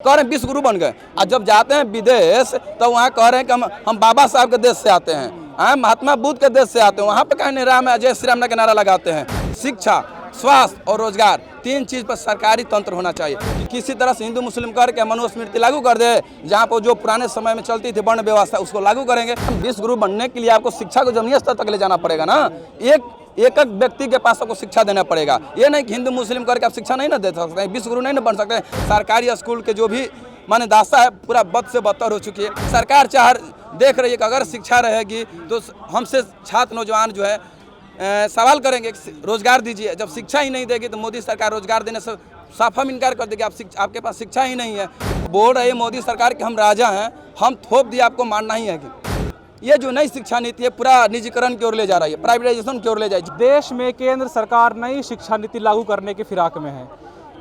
कह रहे हैं विश्व गुरु बन गए और जब जाते हैं विदेश तो वहाँ कह रहे हैं कि हम बाबा साहब के देश से आते हैं, महात्मा बुद्ध के देश से आते हैं। वहाँ पे कहने राम जय श्री राम का नारा लगाते हैं। शिक्षा, स्वास्थ्य और रोजगार, तीन चीज़ पर सरकारी तंत्र होना चाहिए। किसी तरह से हिंदू मुस्लिम करके मनुस्मृति लागू कर दे, जहाँ पर जो पुराने समय में चलती थी वर्ण व्यवस्था, उसको लागू करेंगे। विश्व गुरु बनने के लिए आपको शिक्षा को जमीनी स्तर तक ले जाना पड़ेगा ना। एक व्यक्ति के पास आपको शिक्षा देना पड़ेगा। ये नहीं कि हिंदू मुस्लिम करके आप शिक्षा नहीं ना दे सकते हैं, विश्व गुरु नहीं ना बन सकते। सरकारी स्कूल के जो भी माने दास्ता है पूरा बद से बदतर हो चुकी है। सरकार देख रही है कि अगर शिक्षा रहेगी तो हमसे छात्र नौजवान जो है सवाल करेंगे रोजगार दीजिए। जब शिक्षा ही नहीं देगी तो मोदी सरकार रोजगार देने से साफ हम इनकार कर देगी। आपके पास शिक्षा ही नहीं है। बोल रही है मोदी सरकार कि हम राजा हैं, हम थोप दिए, आपको मानना ही है। कि ये जो नई शिक्षा नीति है पूरा निजीकरण की ओर ले जा रही है, प्राइवेटाइजेशन की ओर ले जाएगी। देश में केंद्र सरकार नई शिक्षा नीति लागू करने के फिराक में है।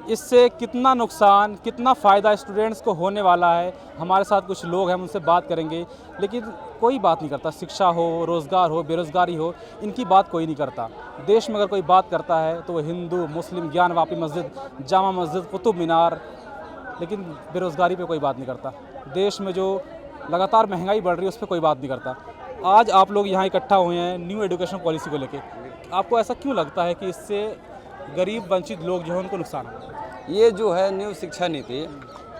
इससे कितना नुकसान, कितना फ़ायदा स्टूडेंट्स को होने वाला है, हमारे साथ कुछ लोग हैं, हम उनसे बात करेंगे। लेकिन कोई बात नहीं करता। शिक्षा हो, रोज़गार हो, बेरोज़गारी हो, इनकी बात कोई नहीं करता। देश में अगर कोई बात करता है तो वो हिंदू मुस्लिम, ज्ञानवापी मस्जिद, जामा मस्जिद, कुतुब मीनार, लेकिन बेरोज़गारी पे कोई बात नहीं करता। देश में जो लगातार महंगाई बढ़ रही है उस पर कोई बात नहीं करता। आज आप लोग यहाँ इकट्ठा हुए हैं न्यू एजुकेशन पॉलिसी को लेके। आपको ऐसा क्यों लगता है कि इससे गरीब वंचित लोग जो है उनको नुकसान हो? ये जो है न्यू शिक्षा नीति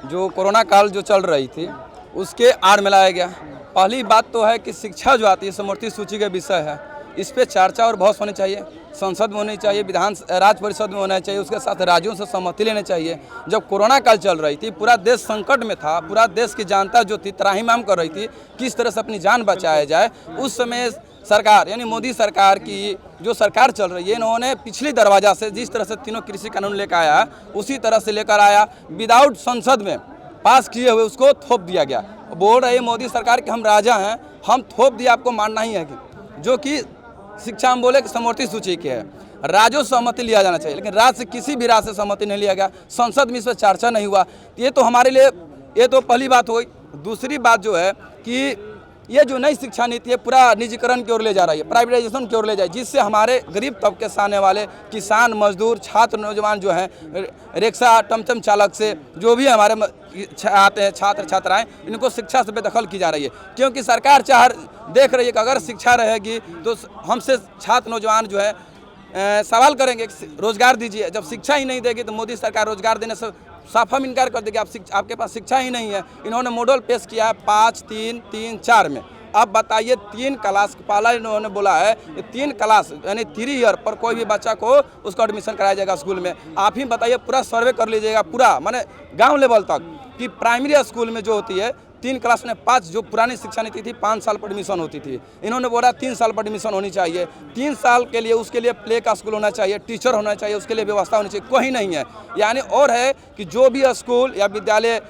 जो कोरोना काल जो चल रही थी उसके आड़ में लाया गया। पहली बात तो है कि शिक्षा जो आती है समवर्ती सूची का विषय है, इस पर चर्चा और बहस होनी चाहिए। संसद में होनी चाहिए, राज्य परिषद में होना चाहिए, उसके साथ राज्यों से सहमति लेनी चाहिए। जब कोरोना काल चल रही थी, पूरा देश संकट में था, पूरा देश की जनता जो थी त्राहिमाम कर रही थी किस तरह से अपनी जान बचाया जाए, उस समय सरकार यानी मोदी सरकार की जो सरकार चल रही है, इन्होंने पिछली दरवाजा से जिस तरह से तीनों कृषि कानून लेकर आया उसी तरह से लेकर आया, विदाउट संसद में पास किए हुए उसको थोप दिया गया। बोल रही है मोदी सरकार कि हम राजा हैं, हम थोप दिए, आपको मानना ही है। कि जो कि शिक्षा हम बोले कि समवर्ती सूची के है, राज्यों से सहमति लिया जाना चाहिए, लेकिन राज्य से किसी भी राज्य से सहमति नहीं लिया गया। संसद में इस पर चर्चा नहीं हुआ। ये तो हमारे लिए ये तो पहली बात हुई। दूसरी बात जो है कि ये जो नई शिक्षा नीति है पूरा निजीकरण की ओर ले जा रही है, प्राइवेटाइजेशन की ओर ले जाए, जिससे हमारे गरीब तबके से आने वाले किसान, मजदूर, छात्र नौजवान जो हैं, रिक्शा टमटम चालक से जो भी हमारे आते हैं छात्र छात्राएं, इनको शिक्षा से बेदखल की जा रही है। क्योंकि सरकार देख रही है कि अगर शिक्षा रहेगी तो हमसे छात्र नौजवान जो है सवाल करेंगे रोजगार दीजिए। जब शिक्षा ही नहीं देगी तो मोदी सरकार रोजगार देने से साफ हम इनकार कर देगी। आपके पास शिक्षा ही नहीं है। इन्होंने मॉडल पेश किया है 5, 3, 3, 4 में। अब बताइए 3 क्लास पहला इन्होंने बोला है कि 3 क्लास यानी 3 ईयर पर कोई भी बच्चा को उसको एडमिशन कराया जाएगा स्कूल में। आप ही बताइए, पूरा सर्वे कर लीजिएगा पूरा माने गांव लेवल तक कि प्राइमरी स्कूल में जो होती है 3 क्लास में 5, जो पुरानी शिक्षा नीति थी 5 साल पर एडमिशन होती थी, इन्होंने बोला 3 साल पर एडमिशन होनी चाहिए। 3 साल के लिए उसके लिए प्ले का स्कूल होना चाहिए, टीचर होना चाहिए, उसके लिए व्यवस्था होनी चाहिए। कोई नहीं है। यानी और है कि जो भी स्कूल या विद्यालय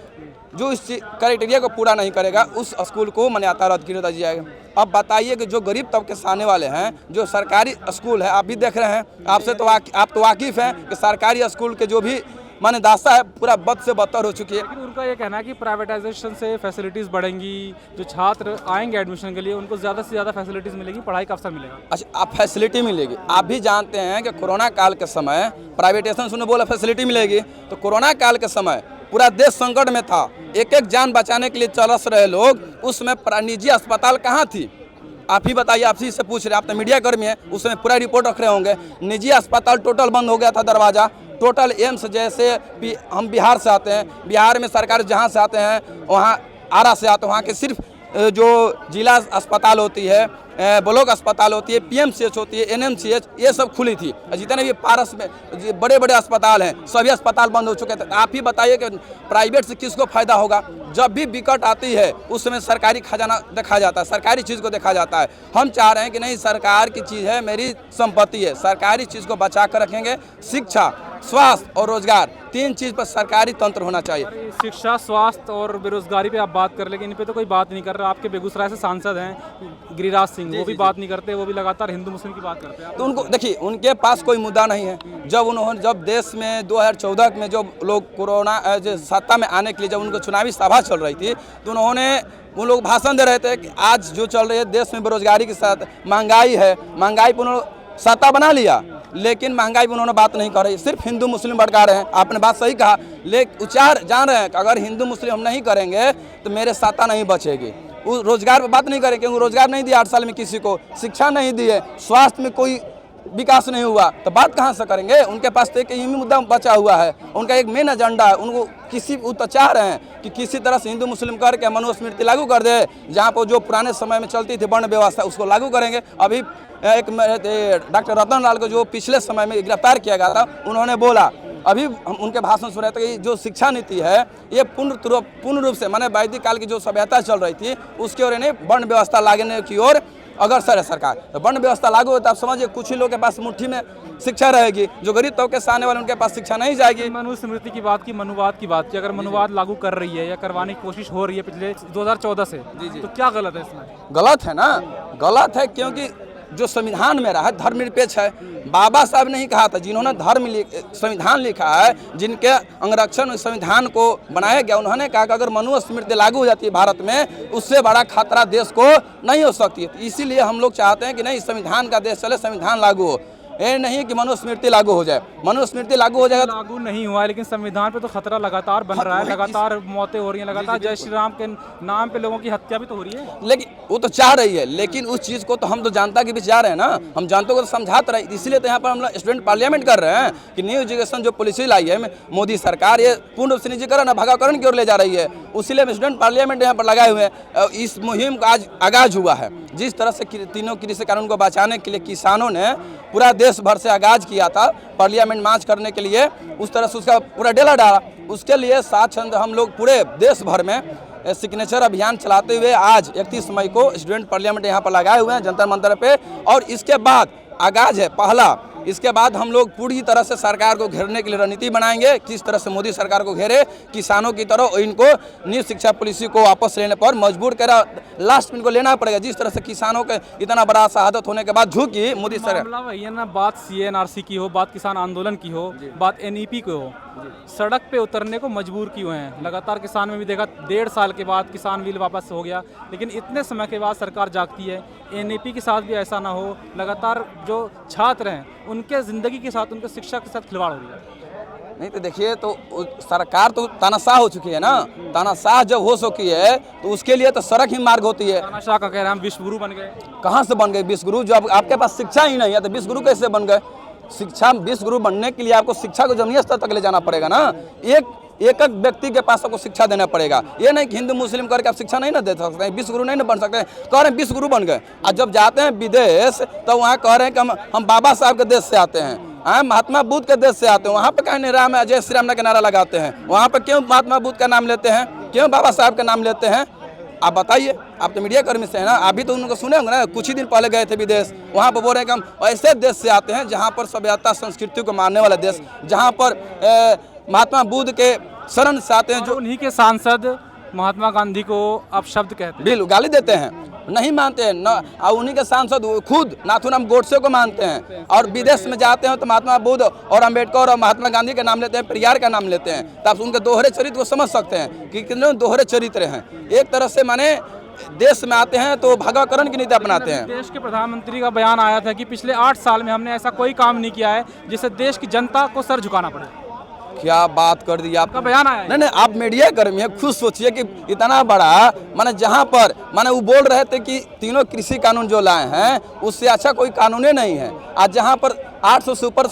जो इस क्राइटेरिया को पूरा नहीं करेगा उस स्कूल को मान्यता रद्द किया जाएगा। अब बताइए कि जो गरीब तबके से आने वाले हैं, जो सरकारी स्कूल है, आप भी देख रहे हैं, आपसे तो आप तो वाकिफ़ हैं कि सरकारी स्कूल के जो भी माने दास्ता है पूरा बद से बदतर हो चुकी है। लेकिन उनका ये कहना है कि प्राइवेटाइजेशन से फैसिलिटीज़ बढ़ेंगी, जो छात्र आएंगे एडमिशन के लिए उनको ज़्यादा से ज़्यादा फैसिलिटीज़ मिलेगी, पढ़ाई का अवसर मिलेगा। अच्छा, आप फैसिलिटी मिलेगी। आप भी जानते हैं कि कोरोना काल के समय प्राइवेटाइजेशन सुनने बोला फैसिलिटी मिलेगी, तो कोरोना काल के समय पूरा देश संकट में था। एक एक जान बचाने के लिए तरस रहे लोग, उसमें निजी अस्पताल कहाँ थी? आप ही बताइए, आप ही से पूछ रहे हैं, आप तो मीडिया कर्मी हैं, उसमें पूरा रिपोर्ट रख रहे होंगे। निजी अस्पताल टोटल बंद हो गया था दरवाज़ा। टोटल एम्स जैसे हम बिहार से आते हैं, बिहार में सरकार जहाँ से आते हैं वहाँ आरा से आते हैं, वहाँ के सिर्फ जो जिला अस्पताल होती है, ब्लॉक अस्पताल होती है, PMCH होती है, NMCH, ये सब खुली थी। जितने भी पारस में बड़े बड़े अस्पताल हैं सभी अस्पताल बंद हो चुके थे। आप ही बताइए कि प्राइवेट से किसको फायदा होगा? जब भी विकट आती है उस समय सरकारी खजाना देखा जाता है, सरकारी चीज़ को देखा जाता है। हम चाह रहे हैं कि नहीं, सरकार की चीज़ है, मेरी संपत्ति है, सरकारी चीज़ को बचा कर रखेंगे। शिक्षा, स्वास्थ्य और रोजगार, तीन चीज़ पर सरकारी तंत्र होना चाहिए। शिक्षा, स्वास्थ्य और बेरोजगारी पे आप बात कर, लेकिन इन पे तो कोई बात नहीं कर रहा। आपके बेगूसराय से सांसद हैं गिरिराज सिंह, वो भी बात नहीं करते, वो भी लगातार हिंदू मुस्लिम की बात करते हैं। तो उनको देखिए, उनके पास कोई मुद्दा नहीं है। जब देश में 2014 में जो लोग कोरोना सत्ता में आने के लिए जब उनको चुनावी सभा चल रही थी तो वो लोग भाषण दे रहे थे कि आज जो चल रही है देश में बेरोजगारी के साथ महंगाई है, महंगाई पर उन्होंने सत्ता बना लिया। लेकिन महंगाई पर उन्होंने बात नहीं कर रही, सिर्फ हिंदू मुस्लिम भड़का रहे हैं। आपने बात सही कहा, लेकिन उच्चार जान रहे हैं कि अगर हिंदू मुस्लिम हम नहीं करेंगे तो मेरे सत्ता नहीं बचेगी। वो रोजगार पर बात नहीं करें क्योंकि रोजगार नहीं दिया 8 साल में किसी को, शिक्षा नहीं दी है, स्वास्थ्य में कोई विकास नहीं हुआ, तो बात कहाँ से करेंगे। उनके पास तो एक ही मुद्दा बचा हुआ है, उनका एक मेन एजेंडा है। उनको वो तो चाह रहे हैं कि किसी तरह से हिंदू मुस्लिम करके मनुस्मृति लागू कर दे, जहाँ पर जो पुराने समय में चलती थी वर्ण व्यवस्था उसको लागू करेंगे। अभी एक डॉक्टर रतन लाल को जो पिछले समय में गिरफ्तार किया गया था, उन्होंने बोला, अभी हम उनके भाषण सुन रहे थे कि जो शिक्षा नीति है ये पूर्ण रूप से माने वैदिक काल की जो सभ्यता चल रही थी उसकी ओर नहीं, वर्ण व्यवस्था लागू की ओर अग्रसर है सरकार। तो वर्ण व्यवस्था लागू होता है, आप समझिए कुछ ही लोग के पास मुट्ठी में शिक्षा रहेगी, जो गरीब तबके से आने वाले उनके पास शिक्षा नहीं जाएगी। मनुस्मृति की बात की, मनुवाद की बात की, अगर मनुवाद लागू कर रही है या करवाने की कोशिश हो रही है पिछले 2014 से, तो क्या गलत है इसमें? गलत है ना, गलत है क्योंकि जो संविधान में रहा है धर्मनिरपेक्ष है। बाबा साहब ने ही कहा था, जिन्होंने संविधान लिखा है, जिनके अंगरक्षण संविधान को बनाया गया, उन्होंने कहा कि अगर मनुस्मृति लागू हो जाती है भारत में, उससे बड़ा खतरा देश को नहीं हो सकती है। इसीलिए हम लोग चाहते हैं कि नहीं, संविधान का देश चले, संविधान लागू हो, ये नहीं कि मनुस्मृति लागू हो जाए। मनुस्मृति लागू हो जाएगा, लागू नहीं हुआ है, लेकिन संविधान पे तो खतरा लगातार बन रहा है, लगातार मौतें हो रही हैं, लगातार जय श्री राम के नाम पे लोगों की हत्या भी तो हो रही है। लेकिन वो तो चाह रही है, लेकिन उस चीज़ को तो हम तो जनता के बीच जा रहे हैं ना, हम जनता को तो समझाते रहे। इसीलिए तो यहाँ पर हम लोग स्टूडेंट पार्लियामेंट कर रहे हैं कि न्यू एजुकेशन जो पॉलिसी लाई है मोदी सरकार, ये पूर्ण रूप से निजीकरण भगाकरण की ओर ले जा रही है। उसीलिए हम स्टूडेंट पार्लियामेंट यहाँ पर लगाए हुए हैं। इस मुहिम का आज आगाज हुआ है। जिस तरह से तीनों कृषि कानून को बचाने के लिए किसानों ने पूरा देश भर से आगाज किया था पार्लियामेंट मार्च करने के लिए, उस तरह से उसका पूरा डेला डाला। उसके लिए 7 चंद हम लोग पूरे देश भर में सिग्नेचर अभियान चलाते हुए आज 31 मई को स्टूडेंट पार्लियामेंट यहाँ पर लगाए हुए हैं जंतर मंतर पे। और इसके बाद आगाज है पहला, इसके बाद हम लोग पूरी तरह से सरकार को घेरने के लिए रणनीति बनाएंगे। किस तरह से मोदी सरकार को घेरे, किसानों की तरह इनको न्यू शिक्षा पॉलिसी को वापस लेने पर मजबूर करा, लास्ट में इनको लेना पड़ेगा। जिस तरह से किसानों के इतना बड़ा शहादत होने के बाद झुकी मोदी सरकार। वही है ना, बात CNRC की हो, बात किसान आंदोलन की हो, बात NEP की हो, सड़क पे उतरने को मजबूर क्यों हैं? लगातार किसान में भी देखा 1.5 साल के बाद किसान बिल वापस हो गया, लेकिन इतने समय के बाद सरकार जागती है। NEP के साथ भी ऐसा ना हो, लगातार जो छात्र हैं उनके ज़िंदगी के साथ, उनके शिक्षा के साथ खिलवाड़ हो रही है। नहीं तो देखिए, तो सरकार तो तानाशाह हो चुकी है ना, तानाशाह जब हो चुकी है तो उसके लिए तो सड़क ही मार्ग होती है। तानाशाह का कह रहे हैं हम विश्वगुरु बन गए। कहाँ से बन गए विश्वगुरु? जब आपके पास शिक्षा ही नहीं है तो विश्वगुरु कैसे बन गए? शिक्षा, विश्वगुरु बनने के लिए आपको शिक्षा को जमीनी स्तर तक ले जाना पड़ेगा ना। एक व्यक्ति के पास आपको शिक्षा देना पड़ेगा। ये नहीं कि हिंदू मुस्लिम करके आप शिक्षा नहीं ना दे सकते हैं, विश्वगुरु नहीं ना बन सकते हैं। कह रहे हैं विश्वगुरु बन गए, और जब जाते हैं विदेश तो वहाँ कह रहे हैं कि हम बाबा साहब के देश से आते हैं, महात्मा बुद्ध के देश से आते हैं। वहाँ पर कहने राम है जय श्री राम का नारा लगाते हैं, वहाँ पर क्यों महात्मा बुद्ध का नाम लेते हैं, क्यों बाबा साहब का नाम लेते हैं? आप बताइए, आप तो मीडिया कर्मी से है ना, अभी तो उनको सुने होंगे ना, कुछ ही दिन पहले गए थे विदेश, वहाँ पर बोल रहे हैं कि हम ऐसे देश से आते हैं जहाँ पर सभ्यता संस्कृति को मानने वाला देश, जहाँ पर महात्मा बुद्ध के शरण से आते हैं। जो उन्हीं के सांसद महात्मा गांधी को आप शब्द कहते हैं, बिल्कुल गाली देते हैं, नहीं मानते हैं न। और उन्हीं के सांसद खुद नाथूराम गोडसे को मानते हैं, और विदेश में जाते हैं तो महात्मा बुद्ध और अम्बेडकर और महात्मा गांधी का नाम लेते हैं, पेरियार का नाम लेते हैं। तो आप उनके दोहरे चरित्र को समझ सकते हैं कि कितने दोहरे चरित्र हैं। एक तरह से माने देश में आते हैं तो भगाकरण की नीति अपनाते हैं। देश के प्रधानमंत्री का बयान आया था कि पिछले 8 साल में हमने ऐसा कोई काम नहीं किया है जिससे देश की जनता को सर झुकाना पड़े। क्या बात कर दी आपका बयान आया? नहीं, आप मीडिया कर्मी है, खुद सोचिए कि इतना बड़ा माने जहाँ पर माने वो बोल रहे थे कि तीनों कृषि कानून जो लाए हैं उससे अच्छा कोई कानून नहीं है। आज जहाँ पर 800 से ऊपर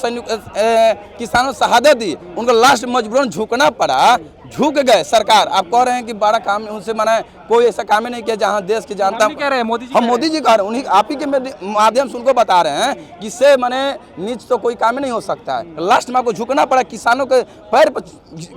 किसानों शहादत दी, उनको लास्ट मजबूरन झुकना पड़ा, झुक गए सरकार। आप कह रहे हैं कि बड़ा काम उनसे माने कोई ऐसा काम ही नहीं किया जहाँ देश की जनता। कह रहे हैं मोदी जी, हम मोदी जी कह रहे हैं, उन्हीं आप ही के माध्यम से उनको बता रहे हैं कि इससे माने नीच तो कोई काम ही नहीं हो सकता है। लास्ट में आपको झुकना पड़ा, किसानों के पैर पर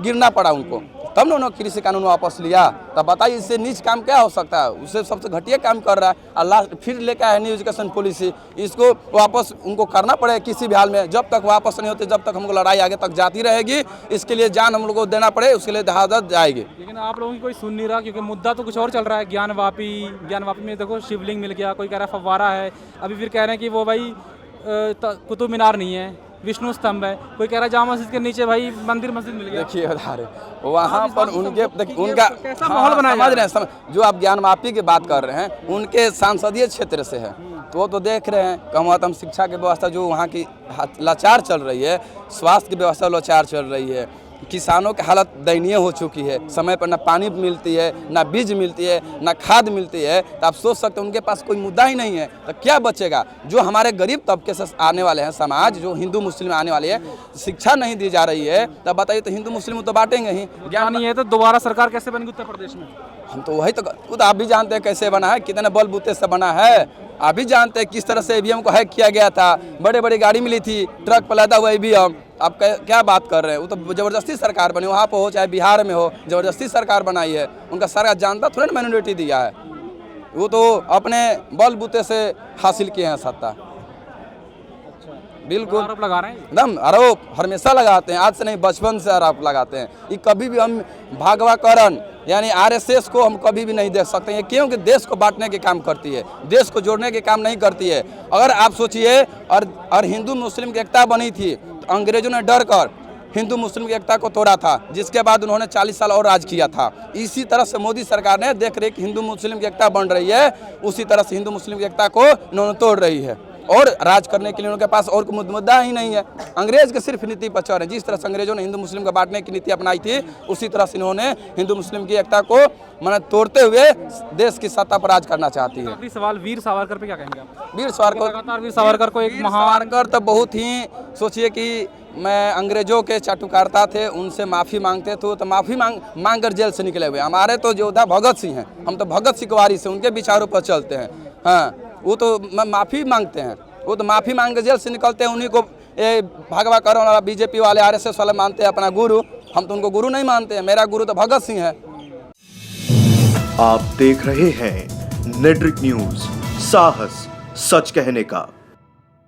गिरना पड़ा उनको, तब ना उन्होंने कृषि कानून वापस लिया। तब बताइए इससे नीच काम क्या हो सकता है? उससे सबसे घटिया काम कर रहा है, और लास्ट फिर लेकर आए न्यू एजुकेशन पॉलिसी, इसको वापस उनको करना पड़ेगा किसी भी हाल में। जब तक वापस नहीं होते, जब तक हमको लड़ाई आगे तक जाती रहेगी, इसके लिए जान हम लोग को देना पड़े, उसके लिए शहादत जाएगी। लेकिन आप लोगों की कोई सुन नहीं रहा, क्योंकि मुद्दा तो कुछ और चल रहा है। ज्ञानवापी में देखो शिवलिंग मिल गया, कोई कह रहा है फव्वारा है, अभी फिर कह रहे हैं कि वो भाई कुतुब मीनार नहीं है, विष्णु स्तंभ है, कोई कह रहा है जामा मस्जिद के नीचे भाई मंदिर मस्जिद मिल गया। देखिए वहाँ पर उनके उनका कैसा माहौल बनाया समझ रहे हैं। जो आप ज्ञानवापी की बात कर रहे हैं, उनके सांसदीय क्षेत्र से है, तो वो तो देख रहे हैं कम से कम शिक्षा की व्यवस्था जो वहाँ की लाचार चल रही है, स्वास्थ्य की व्यवस्था लाचार चल रही है, किसानों की हालत दयनीय हो चुकी है, समय पर ना पानी मिलती है, ना बीज मिलती है, ना खाद मिलती है। तो आप सोच सकते हैं उनके पास कोई मुद्दा ही नहीं है, तो क्या बचेगा। जो हमारे गरीब तबके से आने वाले हैं समाज, जो हिंदू मुस्लिम आने वाले हैं, शिक्षा नहीं दी जा रही है, तब बताइए तो हिंदू मुस्लिम तो बांटेंगे ही। ज्ञान नहीं है तो दोबारा सरकार कैसे बनेगी उत्तर प्रदेश में? हम तो वही तो खुद आप भी जानते हैं कैसे बना है, कितने बल बूते से बना है। आप भी जानते हैं किस तरह से ईवीएम को हैक किया गया था, बड़े बड़ी गाड़ी मिली थी, ट्रक पर लदा हुआ ईवीएम। आप क्या बात कर रहे हैं, वो तो ज़बरदस्ती सरकार बनी, वहाँ पर हो चाहे बिहार में हो, ज़बरदस्ती सरकार बनाई है। उनका सरकार जानता थोड़ा ना माइनॉरिटी दिया है, वो तो अपने बल बूते से हासिल किए हैं सत्ता। बिल्कुल आरोप लगा रहे हैं एकदम आरोप हमेशा लगाते हैं, आज से नहीं बचपन से आरोप लगाते हैं। ये कभी भी हम भागवाकरण यानी आरएसएस को हम कभी भी नहीं देख सकते हैं, क्योंकि देश को बांटने के काम करती है, देश को जोड़ने के काम नहीं करती है। अगर आप सोचिए और हिंदू मुस्लिम की एकता बनी थी तो अंग्रेजों ने डर कर हिंदू मुस्लिम की एकता को तोड़ा था, जिसके बाद उन्होंने 40 साल और राज किया था। इसी तरह से मोदी सरकार ने देख रही कि हिंदू मुस्लिम की एकता बन रही है, उसी तरह से हिंदू मुस्लिम की एकता को इन्होंने तोड़ रही है और राज करने के लिए उनके पास और कोई मुद्दा ही नहीं है। अंग्रेज के सिर्फ नीति पर चल रहे हैं। जिस तरह से अंग्रेजों ने हिंदू मुस्लिम को बांटने की नीति अपनाई थी, उसी तरह से इन्होंने हिंदू मुस्लिम की एकता को माने तोड़ते हुए देश की सत्ता पर राज करना चाहती है। आखिरी सवाल, वीर सावरकर पे क्या कहेंगे आप? वीर सावरकर, लगातार वीर सावरकर को एक महान सावरकर तो बहुत ही, सोचिए कि मैं अंग्रेजों के चाटुकारता थे, उनसे माफ़ी मांगते थे तो माफ़ी मांग कर जेल से निकले हुए। हमारे तो योद्धा भगत सिंह हैं, हम तो भगत सिंह वारिस से उनके विचारों पर चलते हैं। हाँ, वो तो माफ़ी मांगते हैं, वो तो माफ़ी मांग के जेल से निकलते हैं। उन्हीं को ये भागवा करो वाला बीजेपी वाले आरएसएस वाले मानते हैं अपना गुरु। हम तो उनको गुरु नहीं मानते हैं, मेरा गुरु तो भगत सिंह है। आप देख रहे हैं नेट्रिक न्यूज, साहस सच कहने का।